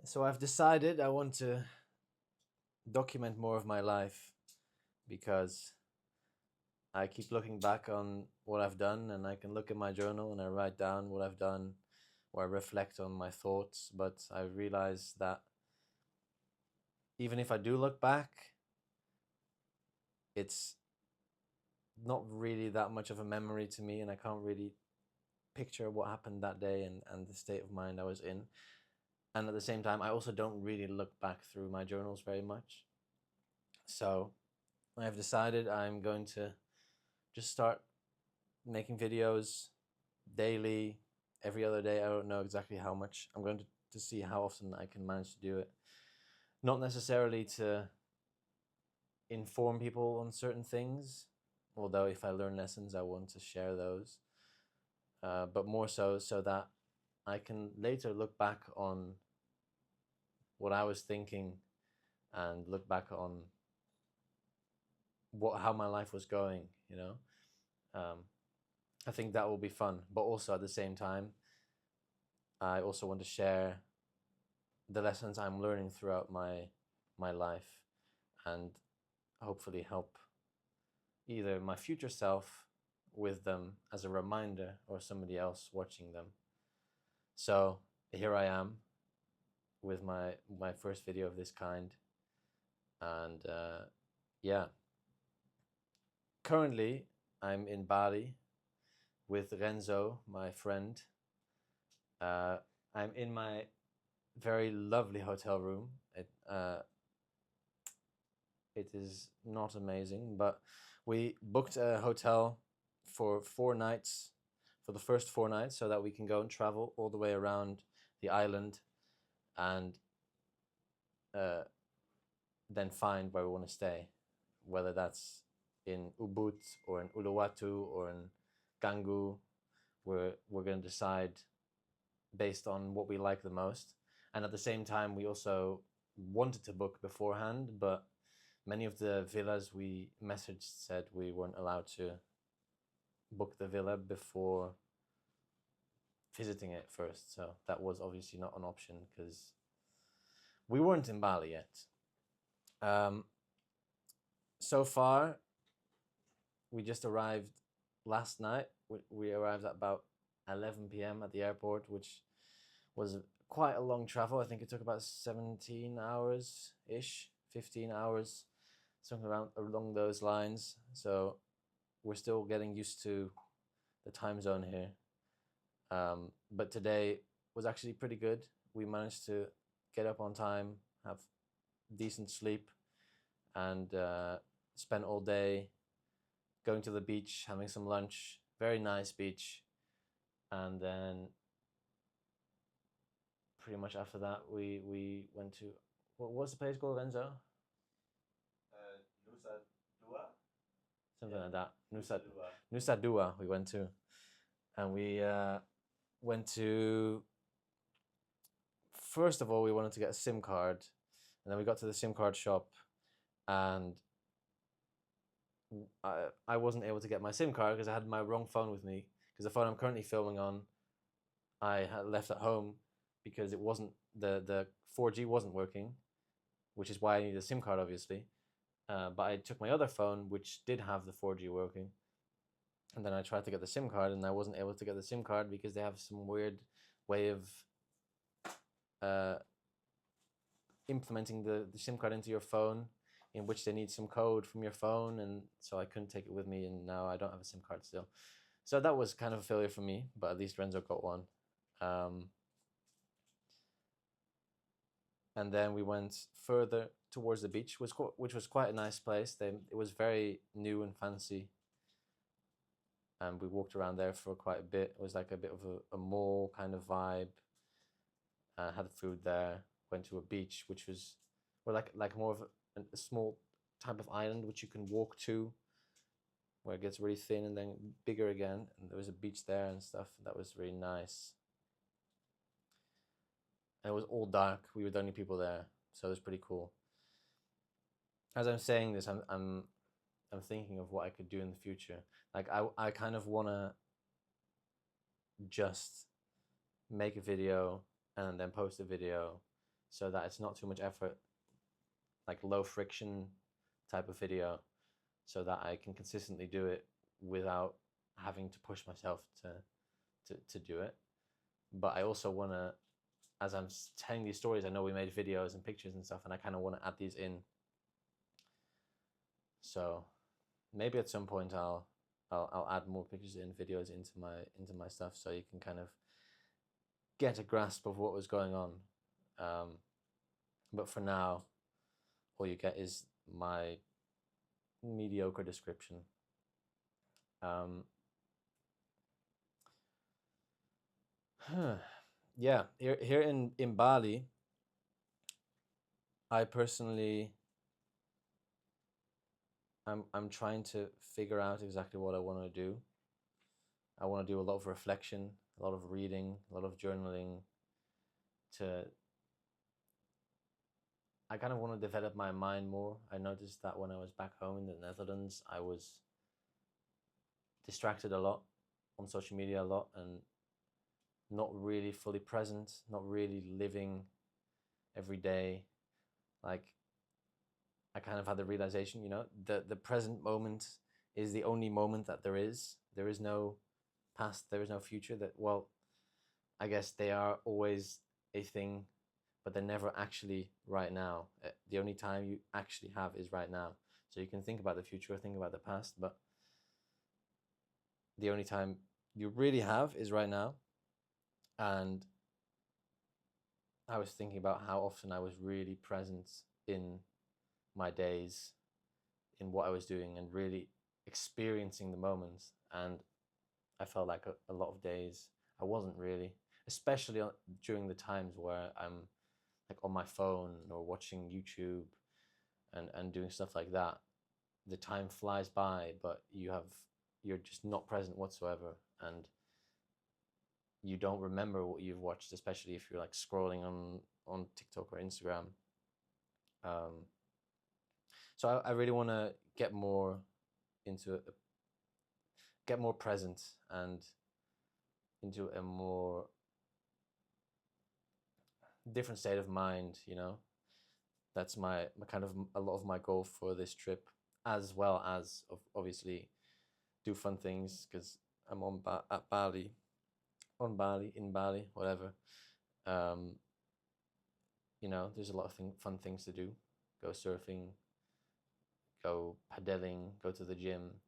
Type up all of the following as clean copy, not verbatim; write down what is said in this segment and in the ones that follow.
So I've decided I want to document more of my life because I keep looking back on what I've done, and I can look at my journal and I write down what I've done or I reflect on my thoughts. But I realize that even if I do look back, it's not really that much of a memory to me, and I can't really picture what happened that day and the state of mind I was in. And at the same time, I also don't really look back through my journals very much. So I have decided I'm going to just start making videos daily, every other day. I don't know exactly how much. I'm going to see how often I can manage to do it. Not necessarily to inform people on certain things, although if I learn lessons, I want to share those. But more so that I can later look back on what I was thinking and look back on how my life was going. Um, I think that will be fun. But also at the same time, I also want to share the lessons I'm learning throughout my life, and hopefully help either my future self with them as a reminder or somebody else watching them. So here I am with my first video of this kind, and yeah, currently I'm in Bali with Renzo, my friend. Uh, I'm in my very lovely hotel room. It is not amazing, but we booked a hotel for 4 nights, for the first 4 nights, so that we can go and travel all the way around the island and uh, then find where we want to stay, whether that's in Ubud or in Uluwatu or in Canggu. We're going to decide based on what we like the most. And at the same time, we also wanted to book beforehand, but many of the villas we messaged said we weren't allowed to book the villa before visiting it first. So that was obviously not an option because we weren't in Bali yet. Um, so far, we just arrived last night. We arrived at about 11 p.m. at the airport, which was quite a long travel. I think it took about 17 hours ish, 15 hours, something around along those lines. So we're still getting used to the time zone here. But today was actually pretty good. We managed to get up on time, have decent sleep, and spent all day going to the beach, having some lunch. Very nice beach. And then pretty much after that, we went to, what was the place called, Renzo? Nusa Dua. Something Yeah. like that. Dua. Nusa Dua we went to. And we went to, first of all, we wanted to get a SIM card. And then we got to the SIM card shop, and I wasn't able to get my SIM card because I had my wrong phone with me. Because the phone I'm currently filming on, I had left at home because it wasn't, the 4G wasn't working, which is why I needed a SIM card, obviously. But I took my other phone, which did have the 4G working, and then I tried to get the SIM card, and I wasn't able to get the SIM card because they have some weird way of uh, implementing the SIM card into your phone, in which they need some code from your phone, and so I couldn't take it with me, and now I don't have a SIM card still. So that was kind of a failure for me, but at least Renzo got one. Um, and then we went further towards the beach, which was quite a nice place. It was very new and fancy, and we walked around there for quite a bit. It was like a bit of a mall kind of vibe. Had food there. Went to a beach, which was, or like more of a small type of island which you can walk to, where it gets really thin and then bigger again. And there was a beach there and stuff. That was really nice. And it was all dark. We were the only people there, so it was pretty cool. As I'm saying this, I'm thinking of what I could do in the future. Like I kind of wanna just make a video and then post a video so that it's not too much effort, like low friction type of video, so that I can consistently do it without having to push myself to do it. But I also want to, as I'm telling these stories, I know we made videos and pictures and stuff, and I kind of want to add these in. So maybe at some point I'll add more pictures and videos into my stuff, so you can kind of get a grasp of what was going on. But for now, all you get is my mediocre description. Yeah, here in Bali, I personally, I'm trying to figure out exactly what I want to do. I want to do a lot of reflection, a lot of reading, a lot of journaling. I kind of want to develop my mind more. I noticed that when I was back home in the Netherlands, I was distracted a lot on social media a lot, and not really fully present, not really living every day. Like, I kind of had the realization, the present moment is the only moment that there is. There is no past, there is no future. That, well, I guess they are always a thing, but they're never actually right now. The only time you actually have is right now. So you can think about the future, think about the past, but the only time you really have is right now. And I was thinking about how often I was really present in my days, in what I was doing, and really experiencing the moments. And I felt like a lot of days I wasn't really, especially during the times where I'm like on my phone or watching YouTube and doing stuff like that. The time flies by, but you're just not present whatsoever, and you don't remember what you've watched, especially if you're like scrolling on TikTok or Instagram. So I really want to get more into it, get more present, and into a more different state of mind. That's my kind of a lot of my goal for this trip, as well as obviously do fun things, because I'm at Bali, on Bali, in Bali, whatever. There's a lot of fun things to do. Go surfing, go paddling, go to the gym,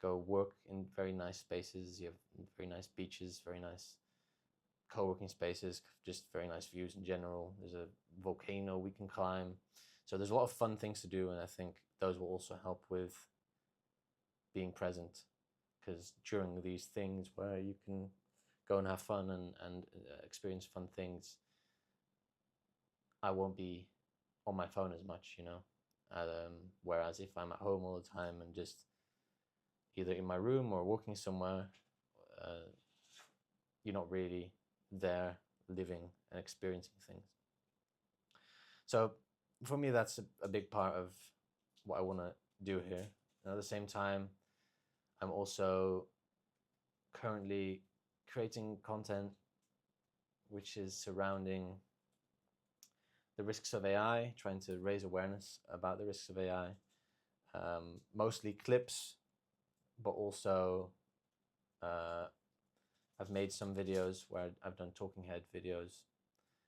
go work in very nice spaces. You have very nice beaches, very nice co-working spaces, just very nice views in general. There's a volcano we can climb. So there's a lot of fun things to do, and I think those will also help with being present, because during these things where you can go and have fun and experience fun things, I won't be on my phone as much, whereas if I'm at home all the time and just either in my room or working somewhere, you're not really there living and experiencing things. So for me, that's a big part of what I want to do here. And at the same time, I'm also currently creating content which is surrounding the risks of AI, trying to raise awareness about the risks of AI. Mostly clips, but also I've made some videos where I've done talking head videos,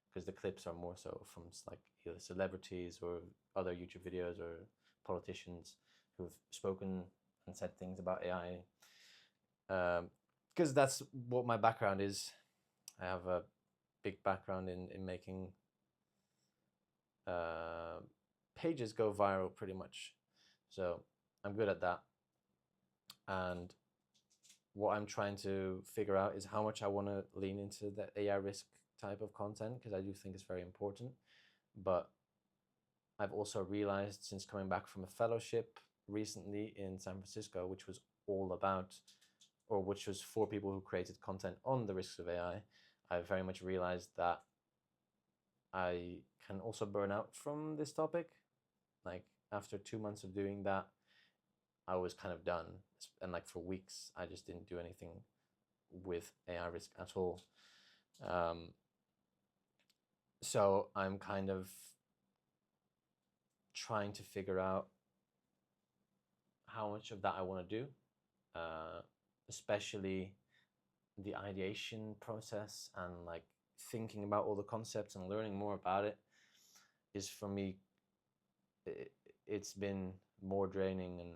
because the clips are more so from like either celebrities or other YouTube videos or politicians who've spoken and said things about AI. Because that's what my background is. I have a big background in making pages go viral, pretty much. So I'm good at that. And what I'm trying to figure out is how much I want to lean into the AI risk type of content, because I do think it's very important. But I've also realized, since coming back from a fellowship recently in San Francisco, which was all about, or which was for people who created content on the risks of AI, I very much realized that I can also burn out from this topic. Like, after 2 months of doing that, I was kind of done. And like for weeks, I just didn't do anything with AI risk at all. So I'm kind of trying to figure out how much of that I want to do, uh, especially the ideation process and like thinking about all the concepts and learning more about it is for me, it's been more draining, and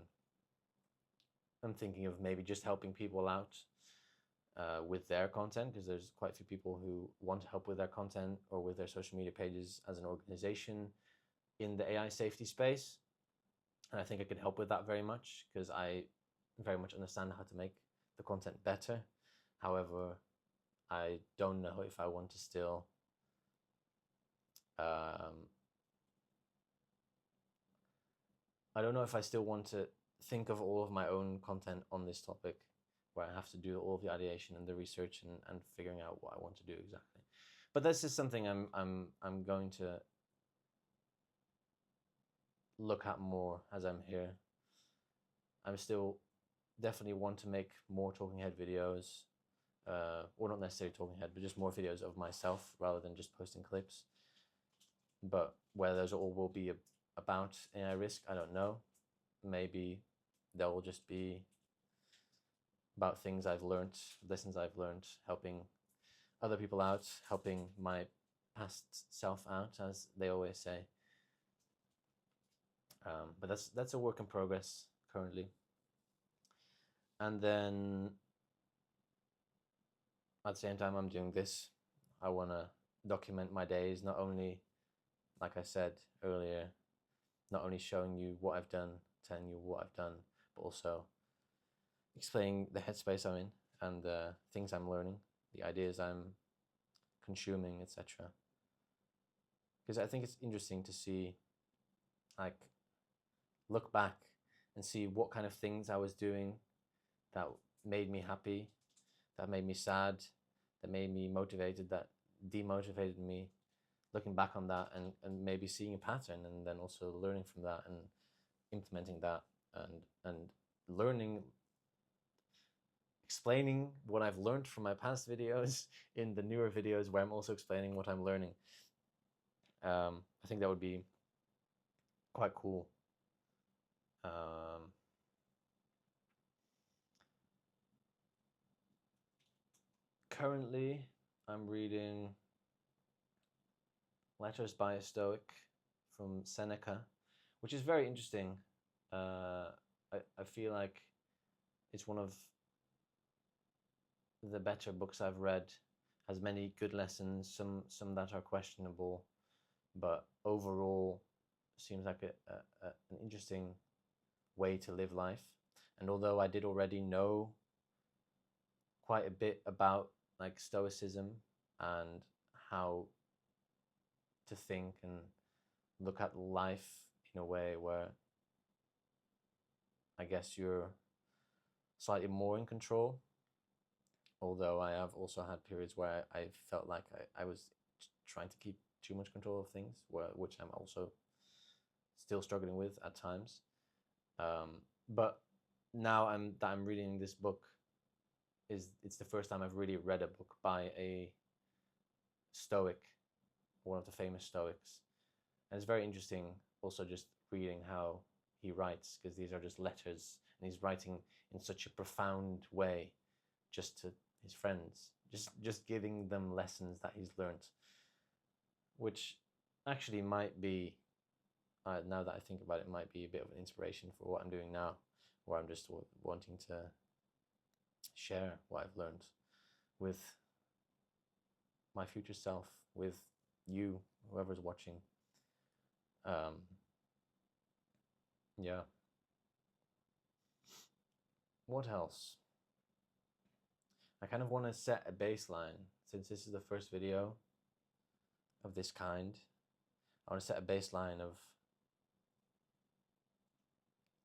I'm thinking of maybe just helping people out with their content, because there's quite a few people who want to help with their content or with their social media pages as an organization in the AI safety space. And I think I could help with that very much, because I very much understand how to make the content better. However, I don't know if I want to still I don't know if I still want to think of all of my own content on this topic, where I have to do all of the ideation and the research and figuring out what I want to do exactly. But this is something I'm going to look at more as I'm here. I'm still definitely want to make more talking head videos, or not necessarily talking head, but just more videos of myself rather than just posting clips. But where those all will be about AI risk, I don't know. Maybe they'll just be about things I've learned, lessons I've learned, helping other people out, helping my past self out, as they always say. But that's a work in progress currently. And then at the same time I'm doing this, I want to document my days, not only, like I said earlier, not only showing you what I've done, telling you what I've done, but also explaining the headspace I'm in and the things I'm learning, the ideas I'm consuming, etc. Because I think it's interesting to see, like, look back and see what kind of things I was doing that made me happy, that made me sad, that made me motivated, that demotivated me. Looking back on that and maybe seeing a pattern, and then also learning from that and implementing that, and learning, explaining what I've learned from my past videos in the newer videos where I'm also explaining what I'm learning. I think that would be quite cool. Currently, I'm reading Letters by a Stoic from Seneca, which is very interesting. I feel like it's one of the better books I've read. Has many good lessons, some that are questionable, but overall seems like an interesting way to live life. And although I did already know quite a bit about like Stoicism and how to think and look at life in a way where I guess you're slightly more in control, although I have also had periods where I felt like I was trying to keep too much control of things, which I'm also still struggling with at times. But now I'm reading this book, it's the first time I've really read a book by a Stoic, one of the famous Stoics, and it's very interesting. Also, just reading how he writes, because these are just letters, and he's writing in such a profound way, just to his friends, just giving them lessons that he's learned, which actually might be, now that I think about it, might be a bit of an inspiration for what I'm doing now, where I'm just wanting to share what I've learned with my future self, with you, whoever's watching. Yeah. What else? I kind of want to set a baseline, since this is the first video of this kind. I want to set a baseline of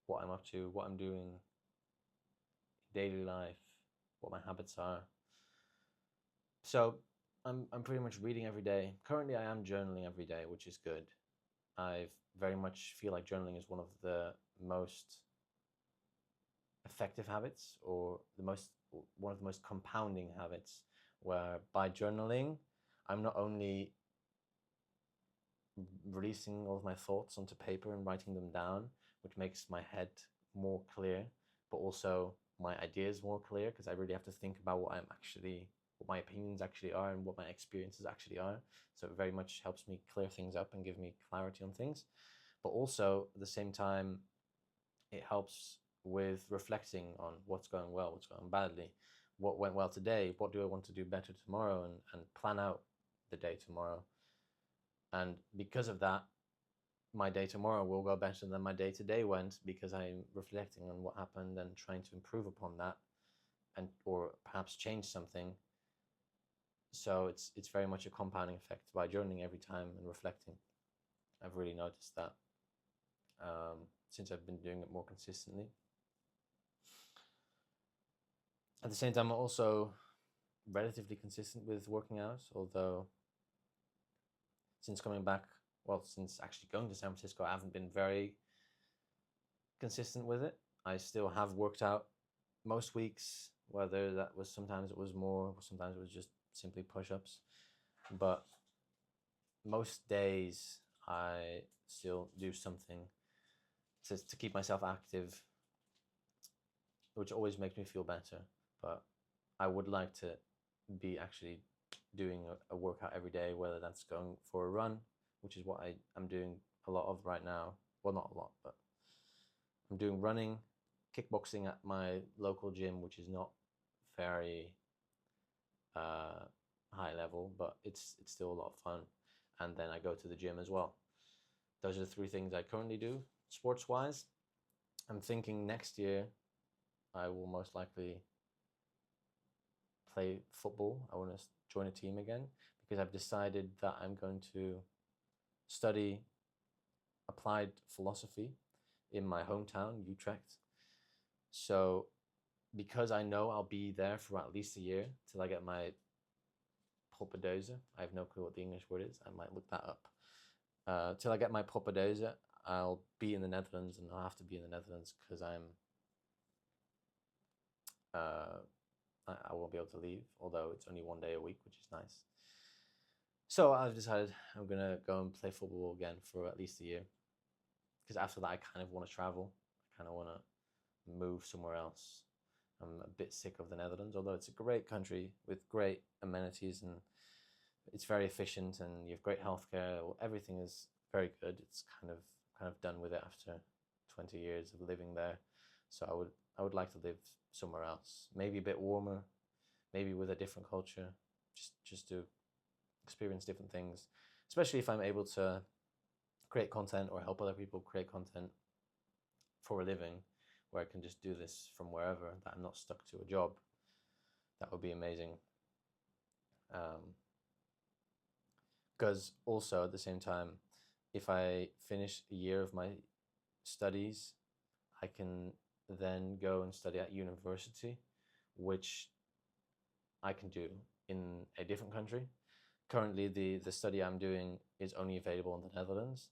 what I'm up to, what I'm doing in daily life, what my habits are. So I'm pretty much reading every day. Currently, I am journaling every day, which is good. I very much feel like journaling is one of the most effective habits, or one of the most compounding habits, where by journaling, I'm not only releasing all of my thoughts onto paper and writing them down, which makes my head more clear, but also my ideas more clear, because I really have to think about what my opinions actually are and what my experiences actually are. So it very much helps me clear things up and give me clarity on things. But also at the same time, it helps with reflecting on what's going well, what's going badly, what went well today, what do I want to do better tomorrow, and plan out the day tomorrow. And because of that, my day tomorrow will go better than my day today went, because I'm reflecting on what happened and trying to improve upon that, and or perhaps change something. So it's very much a compounding effect by journaling every time and reflecting. I've really noticed that since I've been doing it more consistently. At the same time, I'm also relatively consistent with working out, although since coming back, since actually going to San Francisco, I haven't been very consistent with it. I still have worked out most weeks, whether that was sometimes it was more, sometimes it was just simply push-ups. But most days I still do something to keep myself active, which always makes me feel better. But I would like to be actually doing a workout every day, whether that's going for a run, which is what I'm doing a lot of right now. Well, not a lot, but I'm doing running, kickboxing at my local gym, which is not very high level, but it's still a lot of fun. And then I go to the gym as well. Those are the three things I currently do sports-wise. I'm thinking next year I will most likely play football. I want to join a team again, because I've decided that I'm going to study applied philosophy in my hometown, Utrecht. So because I know I'll be there for at least a year till I get my propedeuse. I have no clue what the English word is. I might look that up. Till I get my propedeuse, I'll be in the Netherlands, and I'll have to be in the Netherlands because I won't be able to leave, although it's only 1 day a week, which is nice. So I've decided I'm gonna go and play football again for at least a year, because after that I kind of want to travel. I kind of want to move somewhere else. I'm a bit sick of the Netherlands, although it's a great country with great amenities, and it's very efficient, and you have great healthcare. Everything is very good. It's kind of done with it after 20 years of living there. So I would like to live somewhere else, maybe a bit warmer, maybe with a different culture, just to experience different things, especially if I'm able to create content or help other people create content for a living, where I can just do this from wherever, that I'm not stuck to a job. That would be amazing. Because also at the same time, if I finish a year of my studies, I can then go and study at university, which I can do in a different country. Currently, the study I'm doing is only available in the Netherlands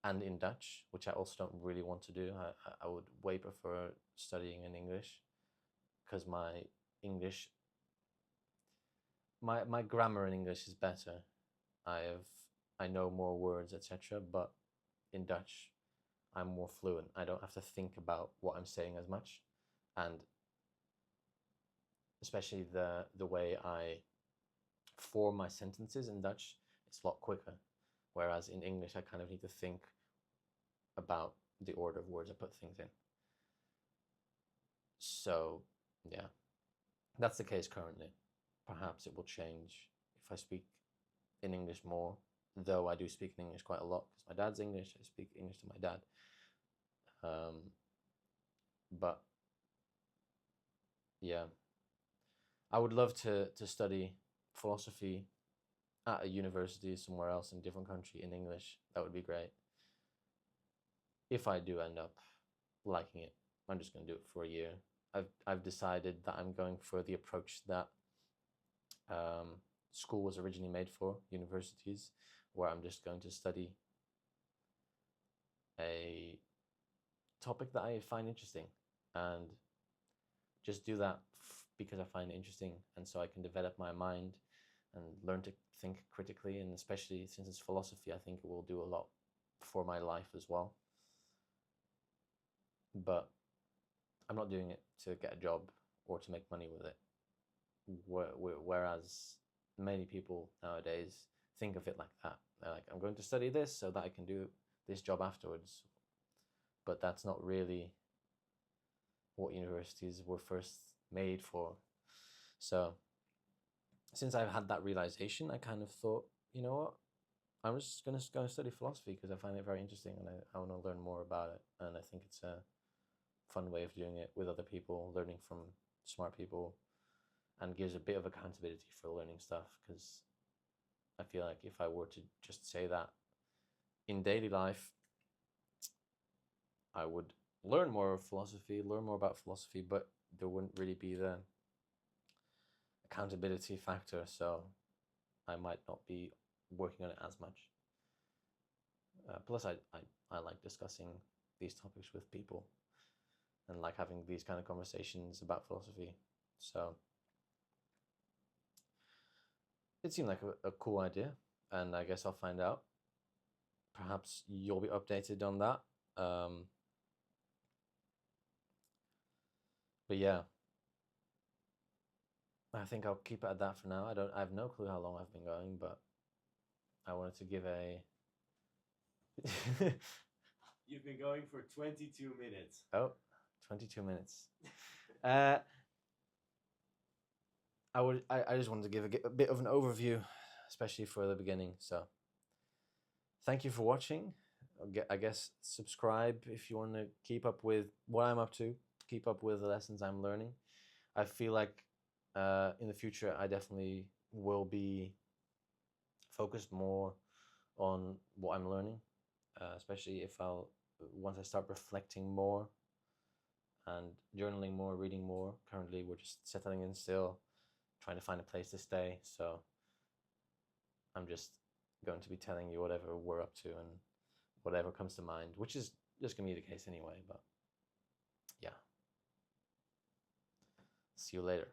and in Dutch, which I also don't really want to do. I would way prefer studying in English, because my English, my grammar in English is better. I know more words, etc. But in Dutch, I'm more fluent. I don't have to think about what I'm saying as much, and especially the way I form my sentences in Dutch, it's a lot quicker. Whereas in English, I kind of need to think about the order of words I put things in. So yeah, that's the case currently. Perhaps it will change if I speak in English more, though I do speak in English quite a lot because my dad's English. I speak English to my dad. But yeah, I would love to study philosophy at a university somewhere else in a different country in English. That would be great. If I do end up liking it, I'm just going to do it for a year. I've decided that I'm going for the approach that school was originally made for, universities, where I'm just going to study a topic that I find interesting and just do that because I find it interesting, and so I can develop my mind and learn to think critically. And especially since it's philosophy, I think it will do a lot for my life as well. But I'm not doing it to get a job or to make money with it. Whereas many people nowadays think of it like that. They're like, I'm going to study this so that I can do this job afterwards. But that's not really what universities were first made for. So since I've had that realization, I kind of thought, you know what? I'm just going to go and study philosophy because I find it very interesting and I want to learn more about it. And I think it's a fun way of doing it with other people, learning from smart people, and gives a bit of accountability for learning stuff. Because I feel like if I were to just say that in daily life, I would learn more of philosophy, learn more about philosophy, but there wouldn't really be the accountability factor. So I might not be working on it as much. Plus, I like discussing these topics with people and like having these kind of conversations about philosophy. So it seemed like a cool idea, and I guess I'll find out. Perhaps you'll be updated on that. But yeah, I think I'll keep it at that for now. I have no clue how long I've been going, but I wanted to give a You've been going for 22 minutes. Oh, 22 minutes. I just wanted to give a bit of an overview, especially for the beginning. So thank you for watching. I guess subscribe if you want to keep up with what I'm up to, keep up with the lessons I'm learning. I feel like in the future I definitely will be focused more on what I'm learning, especially once I start reflecting more and journaling more, reading more. Currently we're just settling in still, trying to find a place to stay. So I'm just going to be telling you whatever we're up to and whatever comes to mind, which is just going to be the case anyway. But yeah. See you later.